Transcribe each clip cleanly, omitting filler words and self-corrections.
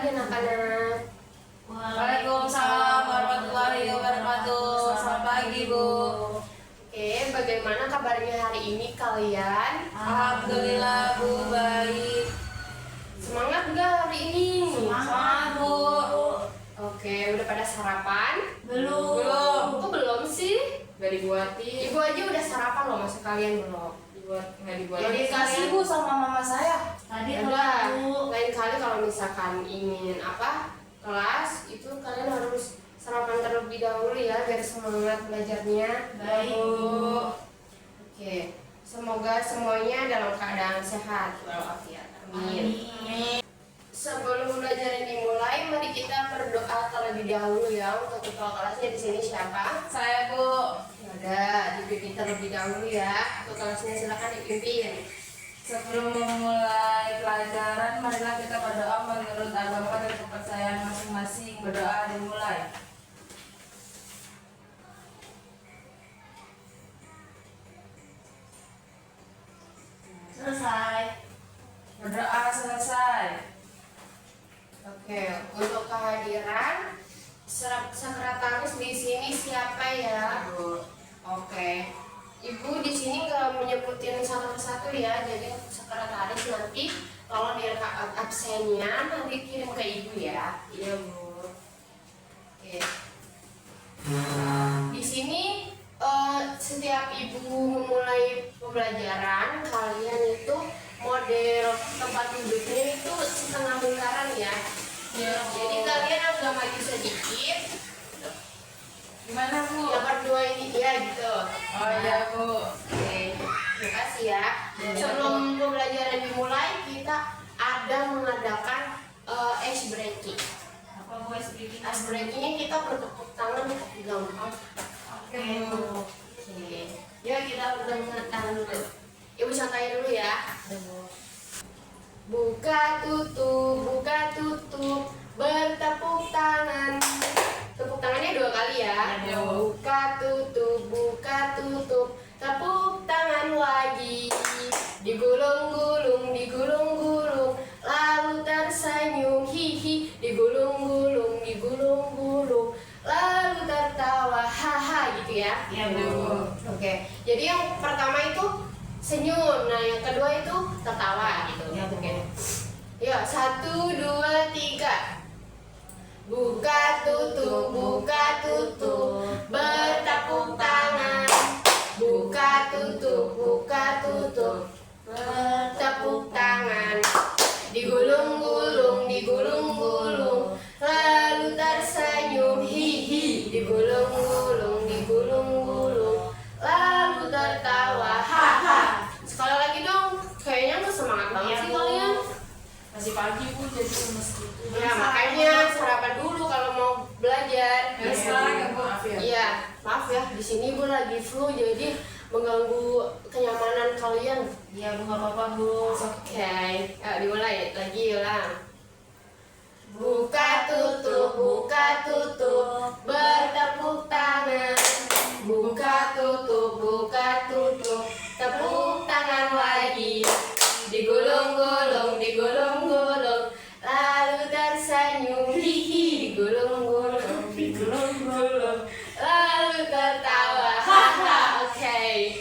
pagi anak-anak. Waalaikumsalam warahmatullahi wabarakatuh. Selamat pagi, Bu. Oke, bagaimana kabarnya hari ini kalian? Alhamdulillah, Bu, baik. Semangat nggak hari ini? Semangat, Bu. Oke, udah pada sarapan? Belum. Kok belum sih? Gak dibuatin. Ibu aja udah sarapan loh, masa kalian belum? Nggak Jadi dibuatin. kasih, Bu, sama mama saya. Ya Tadi udah, Bu. lain kali kalau misalkan ingin kelas itu kalian harus sarapan terlebih dahulu ya biar semangat belajarnya. Baik, Bu. Oke, semoga semuanya dalam keadaan sehat walafiat. Amin. Sebelum belajar dimulai, mari kita berdoa terlebih dahulu ya untuk ketua kelasnya di sini siapa? Saya, Bu. Ada dipimpin terlebih dahulu ya. Untuk kelasnya silakan dipimpin. Sebelum memulai pelajaran, marilah kita berdoa menurut agama dan kepercayaan masing-masing. Berdoa dimulai. Selesai. Berdoa selesai. Oke, untuk kehadiran sekretaris di sini siapa ya? Bu. Oke, Ibu di sini nggak menyebutin satu persatu ya, jadi sekretaris nanti kalau dia absennya nanti kirim ke Ibu ya. Iya Bu. Oke. Di sini setiap Ibu memulai pembelajaran, kalian itu model tempat duduknya itu setengah lingkaran ya. Ya, Jadi kalian agak maju sedikit. Gimana, Bu? Yang berdua ini ya gitu. Oh iya, Bu. Oke, terima kasih ya. Sebelum pembelajaran dimulai, kita ada mengadakan ice breaking. Apa Bu speaking? Ice breakingnya kita bertepuk tangan gampang. Oke, Bu. Oke, yuk kita bertepuk tangan dulu. Ibu santai dulu ya. Buka tutup, bertepuk tangan. Tepuk tangannya 2 kali ya. Ya, Buka tutup, tepuk tangan lagi. Digulung-gulung, lalu tersenyum, hihi. Digulung-gulung, lalu tertawa, haha gitu ya. Iya, Bu. Oke, jadi yang pertama itu senyum, nah yang kedua itu tertawa gitu. Ya, Bu. Oke. Ya, 1, 2, 3. Buka tutup, bertepuk tangan. Buka tutup, bertepuk tangan. Digulung-gulung, lalu tersenyum, hihi. Digulung-gulung, lalu tertawa, haha. Sekali lagi dong, kayaknya nggak semangat banget sih kalian. Masih pagi, Bu, jadi lemes gitu. Ya makanya sarapan dulu kalau mau belajar. Ya, sekarang ya, Bu. Maaf ya. Iya, maaf ya, di sini Bu lagi flu jadi mengganggu kenyamanan kalian. Iya, Bu, nggak apa-apa, Bu. Oke, ayo dimulai lagi ulang. Buka tutup, bertepuk tangan. Buka tutup, tepuk tangan lagi. Digulung-gulung, lalu tersenyum, hihi. Digulung-gulung, lalu tertawa, haha. Oke,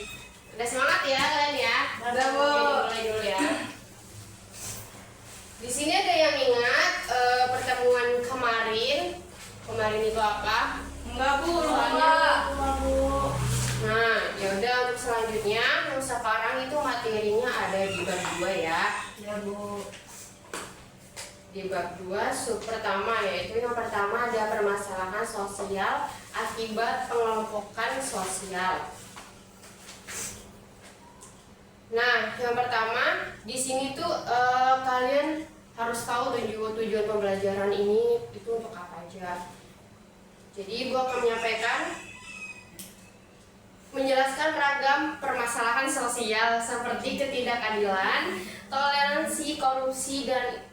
udah semangat ya kalian ya. Udah, Bu. Oke, mulai dulu ya. Di sini ada yang ingat pertemuan kemarin itu apa? Enggak, Bu, lupa. Lupa. Nah, ya udah untuk selanjutnya yang sekarang itu materinya ada di bab 2 ya. Ya, Bu. Di bab 2 sub pertama, yaitu yang pertama ada permasalahan sosial akibat pengelompokan sosial. Nah, yang pertama di sini tuh kalian harus tahu tujuan pembelajaran ini itu untuk apa aja. Jadi Ibu akan menjelaskan ragam permasalahan sosial seperti ketidakadilan, toleransi, korupsi, dan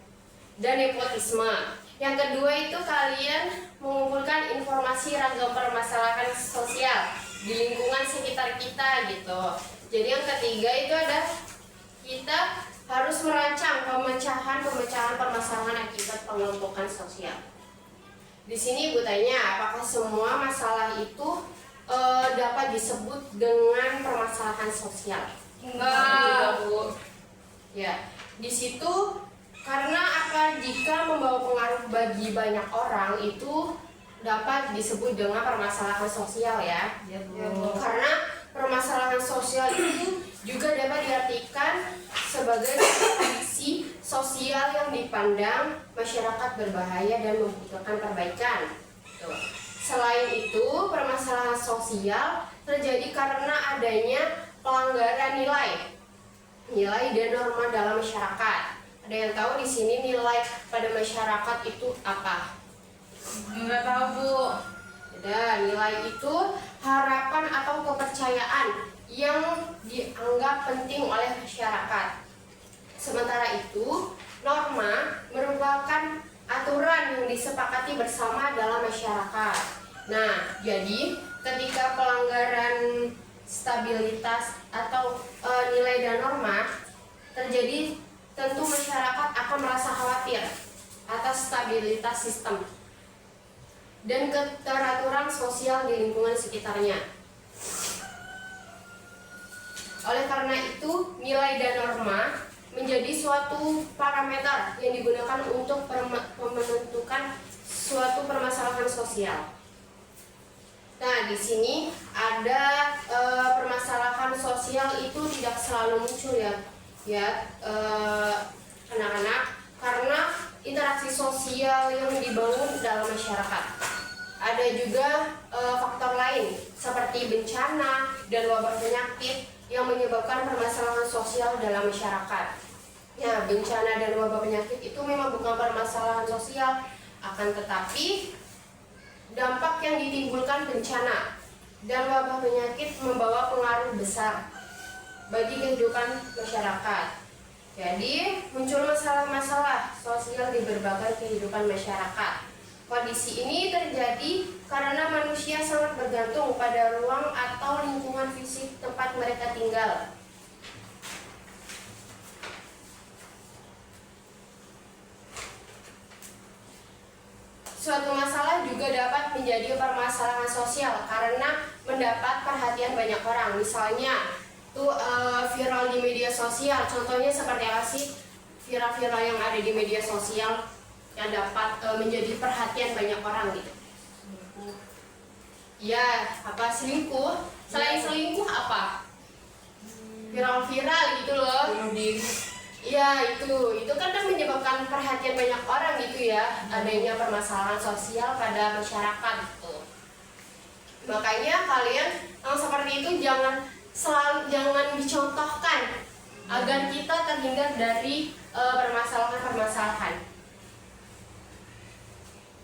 nepotisme. Yang kedua itu kalian mengumpulkan informasi ragam permasalahan sosial di lingkungan sekitar kita gitu. Jadi yang ketiga itu ada kita harus merancang pemecahan permasalahan akibat pengelompokan sosial. Di sini Ibu tanya, apakah semua masalah itu dapat disebut dengan permasalahan sosial? Enggak, Bu. Ya, di situ karena apa? Jika membawa pengaruh bagi banyak orang itu dapat disebut dengan permasalahan sosial ya. Ya, Bu. Karena permasalahan sosial itu juga dapat diartikan sebagai kondisi sosial yang dipandang masyarakat berbahaya dan membutuhkan perbaikan. Tuh. Selain itu, permasalahan sosial terjadi karena adanya pelanggaran nilai dan norma dalam masyarakat. Ada yang tahu di sini nilai pada masyarakat itu apa? Enggak tahu, Bu. Dan nilai itu harapan atau kepercayaan yang dianggap penting oleh masyarakat. Sementara itu, norma merupakan aturan yang disepakati bersama dalam masyarakat. Nah, jadi ketika pelanggaran stabilitas atau nilai dan norma terjadi, tentu masyarakat akan merasa khawatir atas stabilitas sistem dan keteraturan sosial di lingkungan sekitarnya. Oleh karena itu, nilai dan norma menjadi suatu parameter yang digunakan untuk menentukan suatu permasalahan sosial. Nah, di sini ada permasalahan sosial itu tidak selalu muncul ya anak-anak, karena interaksi sosial yang dibangun dalam masyarakat. Ada juga faktor lain seperti bencana dan wabah penyakit yang menyebabkan permasalahan sosial dalam masyarakat. Ya, bencana dan wabah penyakit itu memang bukan permasalahan sosial, akan tetapi dampak yang ditimbulkan bencana dan wabah penyakit membawa pengaruh besar bagi kehidupan masyarakat. Jadi, muncul masalah-masalah sosial di berbagai kehidupan masyarakat. Kondisi ini terjadi karena manusia sangat bergantung pada ruang atau lingkungan fisik tempat mereka tinggal. Suatu masalah juga dapat menjadi permasalahan sosial karena mendapat perhatian banyak orang. Misalnya, viral di media sosial. Contohnya seperti apa sih viral-viral yang ada di media sosial yang dapat menjadi perhatian banyak orang gitu? Ya, apa selingkuh? Selain selingkuh apa? Viral-viral gitu loh. Bunuh diri. Ya, itu kan menyebabkan perhatian banyak orang gitu ya, adanya permasalahan sosial pada masyarakat gitu. Makanya kalian yang seperti itu jangan dicontohkan agar kita terhindar dari permasalahan-permasalahan.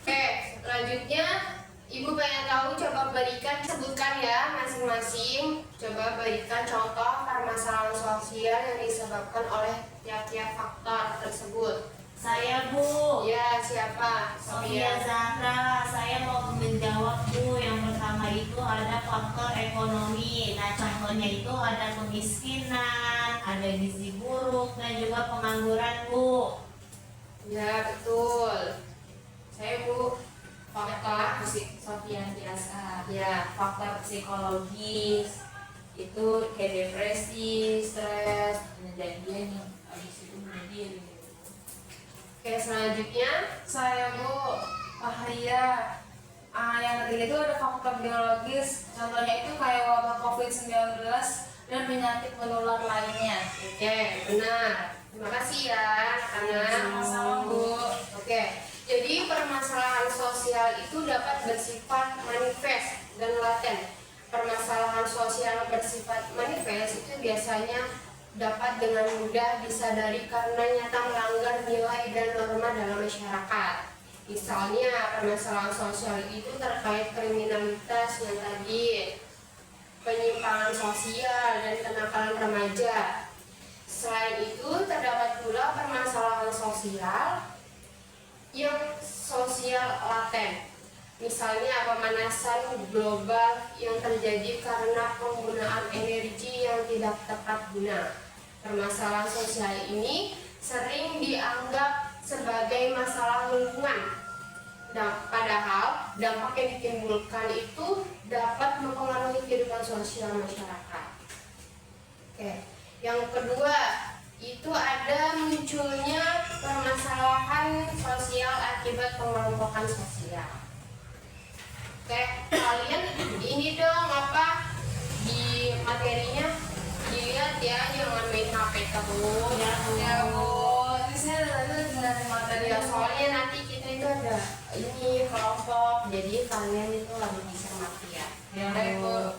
Oke, selanjutnya Ibu pengen tahu, coba sebutkan ya masing-masing. Coba berikan contoh permasalahan sosial yang disebabkan oleh tiap-tiap faktor tersebut. Saya, Bu. Ya, siapa? Sofia Zahra. Saya mau menjawab, Bu. Yang pertama itu ada faktor ekonomi. Nah, contohnya itu ada kemiskinan, ada gizi buruk, dan juga pengangguran, Bu. Ya, betul. Saya, Bu. Faktor Sofian biasa. Ya, Faktor psikologis itu kayak depresi, stres, kejadian yang habis itu bunuh diri. oke, selanjutnya Saya, Bu. Iya. Yang ketiga itu ada faktor biologis. Contohnya itu kayak wabah COVID-19 dan penyakit menular lainnya. oke, benar. Terima kasih ya, anak-anak. Sama-sama, Bu. Oke, jadi permasalahan sosial itu dapat bersifat manifest dan laten. Permasalahan sosial bersifat manifest itu biasanya dapat dengan mudah disadari karena nyata melanggar nilai dan norma dalam masyarakat. Misalnya, permasalahan sosial itu terkait kriminalitas yang tadi, penyimpangan sosial, dan kenakalan remaja. Selain itu, terdapat pula permasalahan sosial yang sosial laten. Misalnya pemanasan global yang terjadi karena penggunaan energi yang tidak tepat guna. Permasalahan sosial ini sering dianggap sebagai masalah lingkungan. Padahal dampak yang ditimbulkan itu dapat mempengaruhi kehidupan sosial masyarakat. Oke, yang kedua itu ada munculnya permasalahan sosial akibat pengelompokan sosial. Oke, kalian ini dong di materinya dilihat ya, jangan main HP terus. Ya Bu, ini saya dari materi Ya, soalnya nanti kita itu ada ini kelompok, jadi kalian itu lagi bisa mati ya. Ya Bu.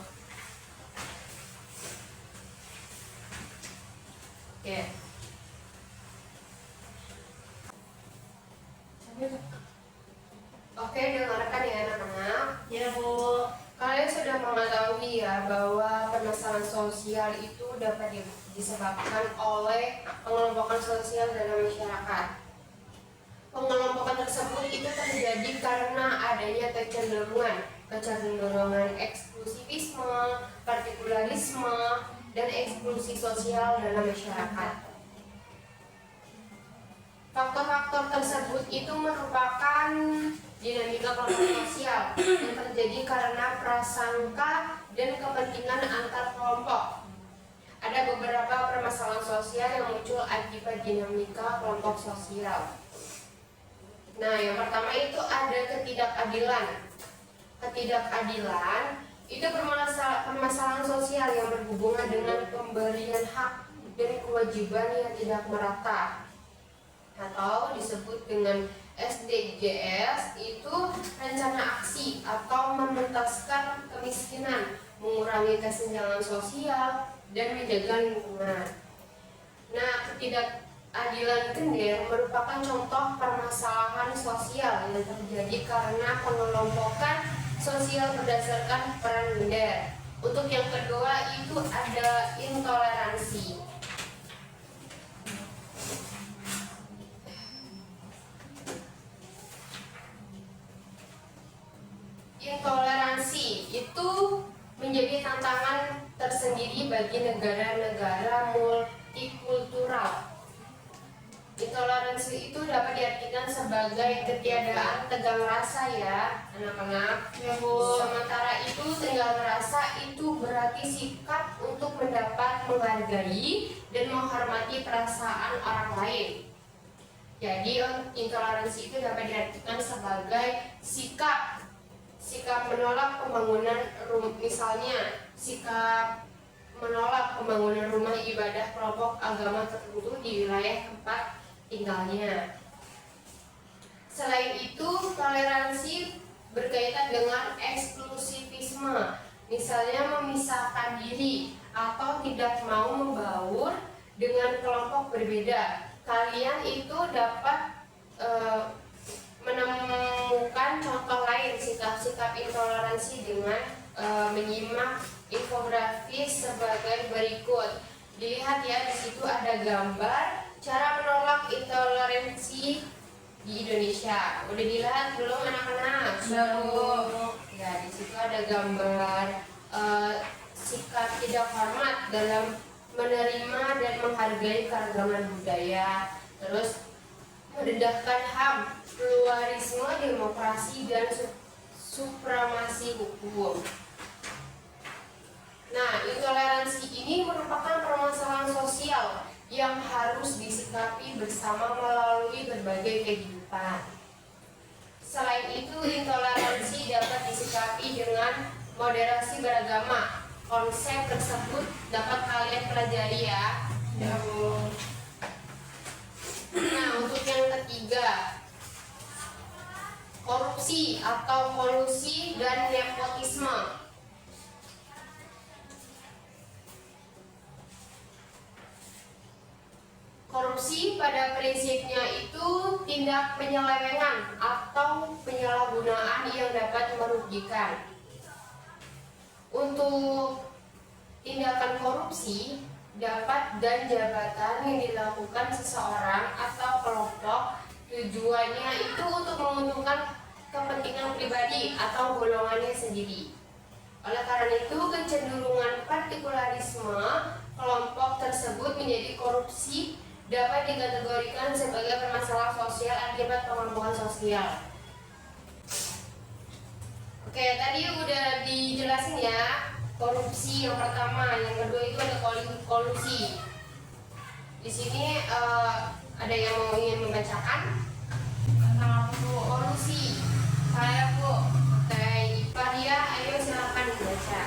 Oke. Oke, dengarkan ya anak-anak. Ya Bu. Kalian sudah mengetahui ya bahwa permasalahan sosial itu dapat disebabkan oleh pengelompokan sosial dalam masyarakat. Pengelompokan tersebut itu terjadi karena adanya kecenderungan eksklusivisme, partikularisme, dan eksklusi sosial dalam masyarakat. Faktor-faktor tersebut itu merupakan dinamika kelompok sosial yang terjadi karena prasangka dan kepentingan antar kelompok. Ada beberapa permasalahan sosial yang muncul akibat dinamika kelompok sosial. Nah, yang pertama itu ada ketidakadilan. Ketidakadilan itu permasalahan sosial yang berhubungan dengan pemberian hak dan kewajiban yang tidak merata, atau disebut dengan SDGs, itu rencana aksi atau menuntaskan kemiskinan, mengurangi kesenjangan sosial, dan menjaga lingkungan. Nah, ketidakadilan gender merupakan contoh permasalahan sosial yang terjadi karena pengelompokan sosial berdasarkan peran gender. Untuk yang kedua itu ada intoleransi. Intoleransi itu menjadi tantangan tersendiri bagi negara-negara multikultural. Intoleransi itu dapat diartikan sebagai ketiadaan tegang rasa ya anak-anak. Ya Bu. Sementara itu tegang rasa itu berarti sikap untuk mendapat menghargai dan menghormati perasaan orang lain. Jadi intoleransi itu dapat diartikan sebagai sikap menolak pembangunan misalnya sikap menolak pembangunan rumah ibadah kelompok agama tertentu di wilayah tempat tinggalnya. Selain itu, toleransi berkaitan dengan eksklusivisme, misalnya memisahkan diri atau tidak mau membaur dengan kelompok berbeda. Kalian itu dapat menemukan contoh lain sikap-sikap intoleransi dengan menyimak infografis sebagai berikut. Dilihat ya, di situ ada gambar cara menolak intoleransi di Indonesia. Udah dilihat belum anak-anak? Sudah Bu. Ya, di situ ada gambar sikap tidak hormat dalam menerima dan menghargai keragaman budaya. Terus mendedahkan HAM, pluralisme, demokrasi, dan supremasi hukum. Nah, intoleransi ini merupakan permasalahan sosial yang harus disikapi bersama melalui berbagai kehidupan. Selain itu, intoleransi dapat disikapi dengan moderasi beragama. Konsep tersebut dapat kalian pelajari ya. Ya Bu. Nah, untuk yang ketiga, korupsi atau kolusi dan nepotisme. Korupsi pada prinsipnya itu tindak penyelewengan atau penyalahgunaan yang dapat merugikan. Untuk tindakan korupsi dapat dan jabatan yang dilakukan seseorang atau kelompok tujuannya itu untuk menguntungkan kepentingan pribadi atau golongannya sendiri. Oleh karena itu, kecenderungan partikularisme kelompok tersebut menjadi korupsi dapat dikategorikan sebagai permasalahan sosial akibat pengelompokan sosial. Oke, tadi udah dijelasin ya, korupsi yang pertama, yang kedua itu ada kolusi. Di sini ada yang mau ingin membacakan Tentang apa Bu? kolusi. Saya Bu. Oke, Faria, ayo silakan dibaca.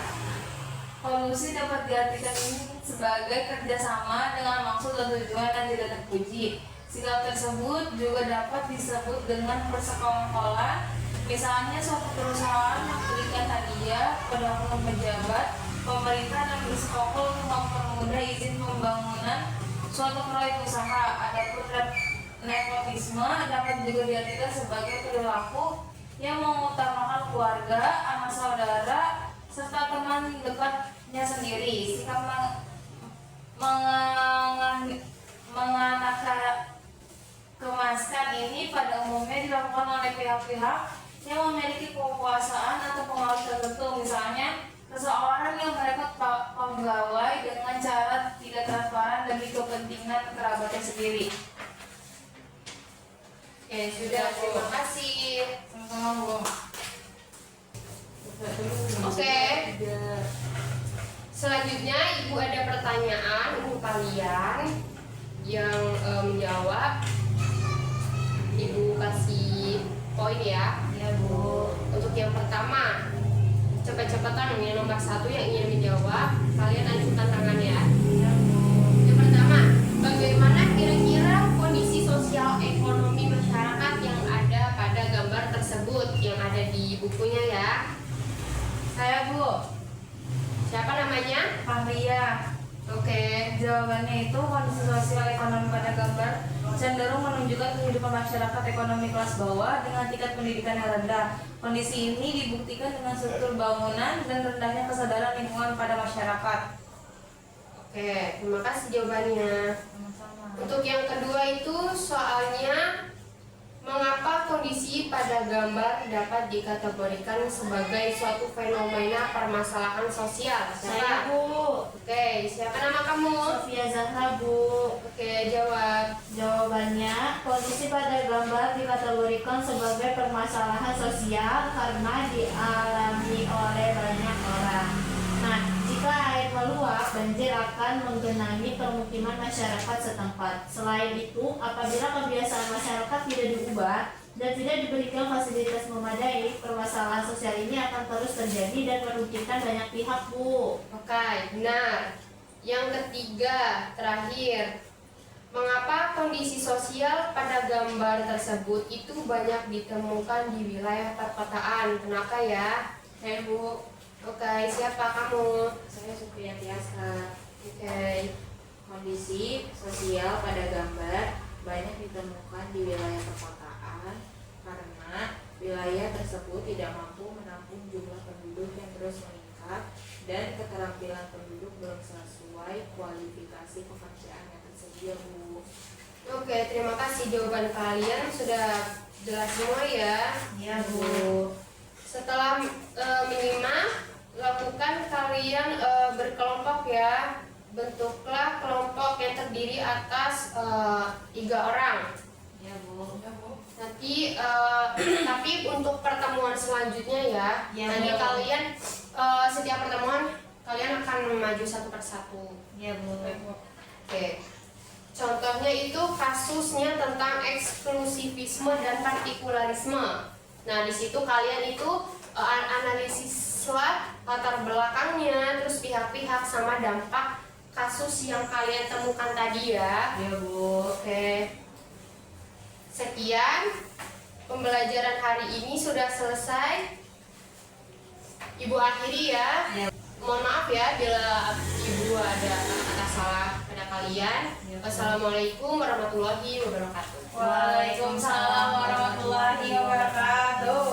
Kolusi dapat diartikan sebagai kerjasama dengan maksud dan tujuan yang tidak terpuji. Sikap tersebut juga dapat disebut dengan persekongkolan. Misalnya suatu perusahaan memberikan hadiah pada oknum pejabat pemerintah dan bersekongkol untuk mempermudah izin pembangunan suatu proyek usaha. Adapun nepotisme dapat juga diartikan sebagai perilaku yang mengutamakan keluarga, anak saudara, serta teman dekatnya sendiri. Sikap menganakkemaskan ini pada umumnya dilakukan oleh pihak-pihak yang memiliki kekuasaan atau pengaruh tertentu. Misalnya, seseorang yang merekrut pegawai dengan cara tidak transparan demi kepentingan kerabatnya sendiri. Oke, sudah, terima kasih. Sama-sama Bu. Oke. Selanjutnya Ibu ada pertanyaan untuk kalian yang menjawab. Ibu kasih poin ya. Ya Bu. Untuk yang pertama, cepat-cepatan yang nomor 1 yang ingin menjawab, kalian ajukan tangan ya. Ya Bu. Yang pertama, bagaimana kira-kira kondisi sosial ekonomi masyarakat yang ada pada gambar tersebut yang ada di bukunya ya? Saya Bu. Siapa namanya? Fahria. Oke. Jawabannya itu kondisi sosial ekonomi pada gambar cenderung menunjukkan kehidupan masyarakat ekonomi kelas bawah dengan tingkat pendidikan yang rendah. Kondisi ini dibuktikan dengan struktur bangunan dan rendahnya kesadaran lingkungan pada masyarakat. Oke, terima kasih jawabannya. Untuk yang kedua itu soalnya mengapa kondisi pada gambar dapat dikategorikan sebagai suatu fenomena permasalahan sosial? Saya Siapa? Bu. Oke, siapa nama kamu? Sofia Zahra Bu. Oke, jawab. Jawabannya, kondisi pada gambar dikategorikan sebagai permasalahan sosial karena dialami oleh banyak orang. Nah, jika air meluap, banjir akan menggenangi permukiman masyarakat setempat. Selain itu, apabila kebiasaan masyarakat tidak diubah dan tidak diberikan fasilitas memadai, permasalahan sosial ini akan terus terjadi dan merugikan banyak pihak, Bu. Oke, benar. Yang ketiga, terakhir, mengapa kondisi sosial pada gambar tersebut itu banyak ditemukan di wilayah perkotaan? Kenapa ya? Bu. Oke, siapa kamu? Saya Sofia Tiasa. Oke. Kondisi sosial pada gambar banyak ditemukan di wilayah perkotaan karena wilayah tersebut tidak mampu menampung jumlah penduduk yang terus meningkat dan keterampilan penduduk belum sesuai kualifikasi pekerjaan yang tersedia, Bu. Oke, terima kasih jawaban kalian sudah jelas semua ya. Ya, Bu. Setelah menyimak, lakukan kalian berkelompok ya. Bentuklah kelompok yang terdiri atas 3 orang. Ya, Bu. Nanti tapi untuk pertemuan selanjutnya ya, Ya, nanti Bu. kalian setiap pertemuan kalian akan maju satu persatu. Ya, Bu. Oke. Contohnya itu kasusnya tentang eksklusivisme dan partikularisme. Nah, di situ kalian itu analisislah latar belakangnya, terus pihak-pihak sama dampak kasus yang kalian temukan tadi ya. Ya, Bu. Oke. Sekian pembelajaran hari ini sudah selesai. Ibu akhiri ya. Ya. Mohon maaf ya bila Ibu ada kata salah pada kalian. Ya. Wassalamualaikum warahmatullahi wabarakatuh. Waalaikumsalam warahmatullahi wabarakatuh.